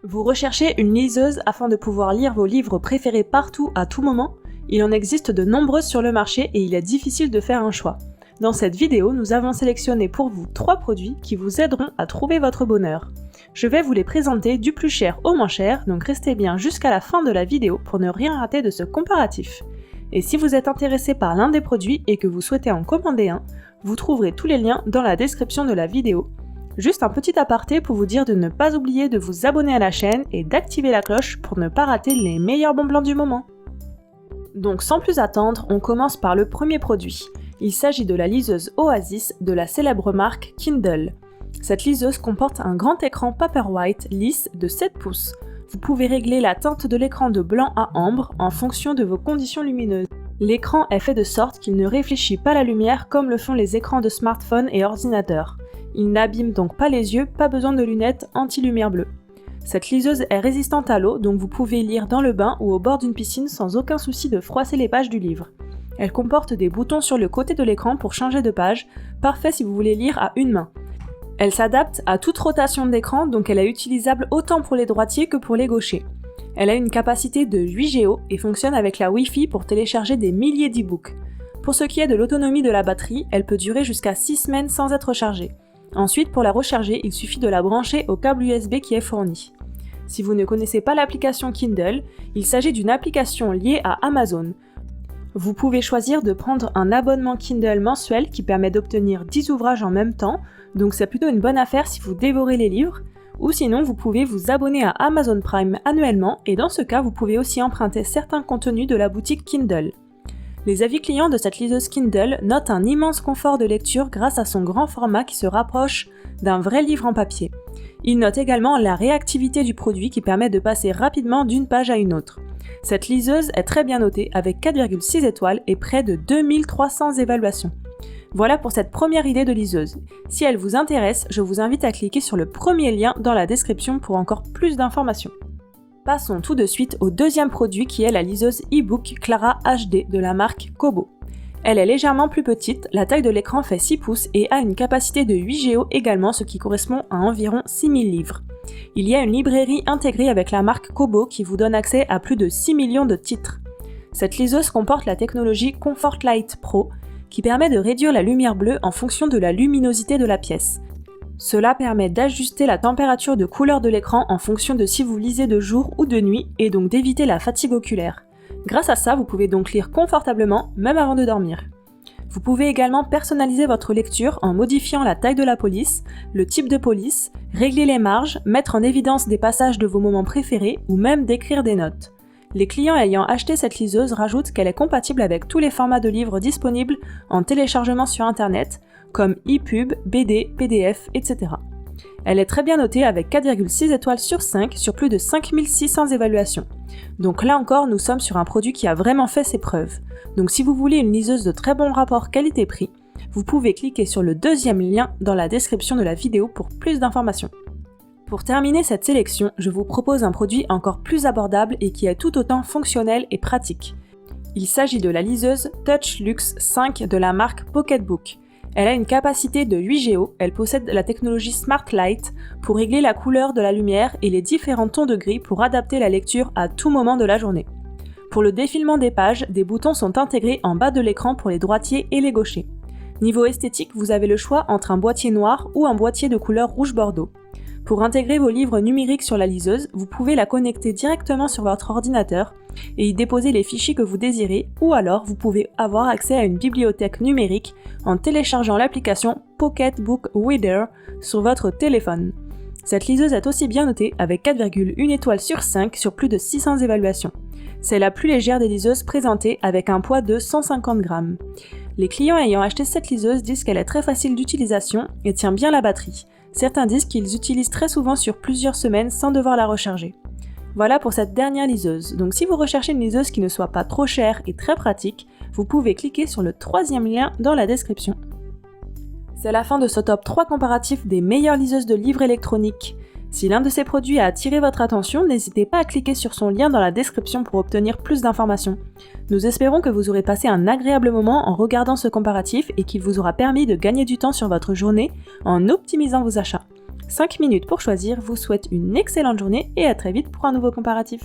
Vous recherchez une liseuse afin de pouvoir lire vos livres préférés partout à tout moment? Il en existe de nombreuses sur le marché et il est difficile de faire un choix. Dans cette vidéo, nous avons sélectionné pour vous 3 produits qui vous aideront à trouver votre bonheur. Je vais vous les présenter du plus cher au moins cher, donc restez bien jusqu'à la fin de la vidéo pour ne rien rater de ce comparatif. Et si vous êtes intéressé par l'un des produits et que vous souhaitez en commander un, vous trouverez tous les liens dans la description de la vidéo. Juste un petit aparté pour vous dire de ne pas oublier de vous abonner à la chaîne et d'activer la cloche pour ne pas rater les meilleurs bons plans du moment. Donc sans plus attendre, on commence par le premier produit. Il s'agit de la liseuse Oasis de la célèbre marque Kindle. Cette liseuse comporte un grand écran Paperwhite lisse de 7 pouces. Vous pouvez régler la teinte de l'écran de blanc à ambre en fonction de vos conditions lumineuses. L'écran est fait de sorte qu'il ne réfléchit pas la lumière comme le font les écrans de smartphone et ordinateurs. Il n'abîme donc pas les yeux, pas besoin de lunettes anti-lumière bleue. Cette liseuse est résistante à l'eau, donc vous pouvez lire dans le bain ou au bord d'une piscine sans aucun souci de froisser les pages du livre. Elle comporte des boutons sur le côté de l'écran pour changer de page, parfait si vous voulez lire à une main. Elle s'adapte à toute rotation d'écran, donc elle est utilisable autant pour les droitiers que pour les gauchers. Elle a une capacité de 8 Go et fonctionne avec la Wi-Fi pour télécharger des milliers d'e-books. Pour ce qui est de l'autonomie de la batterie, elle peut durer jusqu'à 6 semaines sans être chargée. Ensuite, pour la recharger, il suffit de la brancher au câble USB qui est fourni. Si vous ne connaissez pas l'application Kindle, il s'agit d'une application liée à Amazon. Vous pouvez choisir de prendre un abonnement Kindle mensuel qui permet d'obtenir 10 ouvrages en même temps, donc c'est plutôt une bonne affaire si vous dévorez les livres, ou sinon vous pouvez vous abonner à Amazon Prime annuellement et dans ce cas vous pouvez aussi emprunter certains contenus de la boutique Kindle. Les avis clients de cette liseuse Kindle notent un immense confort de lecture grâce à son grand format qui se rapproche d'un vrai livre en papier. Ils notent également la réactivité du produit qui permet de passer rapidement d'une page à une autre. Cette liseuse est très bien notée avec 4,6 étoiles et près de 2300 évaluations. Voilà pour cette première idée de liseuse. Si elle vous intéresse, je vous invite à cliquer sur le premier lien dans la description pour encore plus d'informations. Passons tout de suite au deuxième produit qui est la liseuse e-book Clara HD de la marque Kobo. Elle est légèrement plus petite, la taille de l'écran fait 6 pouces et a une capacité de 8 Go également, ce qui correspond à environ 6000 livres. Il y a une librairie intégrée avec la marque Kobo qui vous donne accès à plus de 6 millions de titres. Cette liseuse comporte la technologie Comfort Light Pro qui permet de réduire la lumière bleue en fonction de la luminosité de la pièce. Cela permet d'ajuster la température de couleur de l'écran en fonction de si vous lisez de jour ou de nuit et donc d'éviter la fatigue oculaire. Grâce à ça, vous pouvez donc lire confortablement, même avant de dormir. Vous pouvez également personnaliser votre lecture en modifiant la taille de la police, le type de police, régler les marges, mettre en évidence des passages de vos moments préférés ou même d'écrire des notes. Les clients ayant acheté cette liseuse rajoutent qu'elle est compatible avec tous les formats de livres disponibles en téléchargement sur internet, comme EPUB, BD, PDF, etc. Elle est très bien notée avec 4,6 étoiles sur 5 sur plus de 5600 évaluations. Donc là encore, nous sommes sur un produit qui a vraiment fait ses preuves. Donc si vous voulez une liseuse de très bon rapport qualité-prix, vous pouvez cliquer sur le deuxième lien dans la description de la vidéo pour plus d'informations. Pour terminer cette sélection, je vous propose un produit encore plus abordable et qui est tout autant fonctionnel et pratique. Il s'agit de la liseuse Touch Luxe 5 de la marque Pocketbook. Elle a une capacité de 8 Go, elle possède la technologie Smart Light pour régler la couleur de la lumière et les différents tons de gris pour adapter la lecture à tout moment de la journée. Pour le défilement des pages, des boutons sont intégrés en bas de l'écran pour les droitiers et les gauchers. Niveau esthétique, vous avez le choix entre un boîtier noir ou un boîtier de couleur rouge bordeaux. Pour intégrer vos livres numériques sur la liseuse, vous pouvez la connecter directement sur votre ordinateur et y déposer les fichiers que vous désirez, ou alors vous pouvez avoir accès à une bibliothèque numérique en téléchargeant l'application Pocketbook Reader sur votre téléphone. Cette liseuse est aussi bien notée avec 4,1 étoiles sur 5 sur plus de 600 évaluations. C'est la plus légère des liseuses présentées avec un poids de 150 grammes. Les clients ayant acheté cette liseuse disent qu'elle est très facile d'utilisation et tient bien la batterie. Certains disent qu'ils utilisent très souvent sur plusieurs semaines sans devoir la recharger. Voilà pour cette dernière liseuse. Donc si vous recherchez une liseuse qui ne soit pas trop chère et très pratique, vous pouvez cliquer sur le troisième lien dans la description. C'est la fin de ce top 3 comparatif des meilleures liseuses de livres électroniques. Si l'un de ces produits a attiré votre attention, n'hésitez pas à cliquer sur son lien dans la description pour obtenir plus d'informations. Nous espérons que vous aurez passé un agréable moment en regardant ce comparatif et qu'il vous aura permis de gagner du temps sur votre journée en optimisant vos achats. 5 minutes pour choisir vous souhaite une excellente journée et à très vite pour un nouveau comparatif.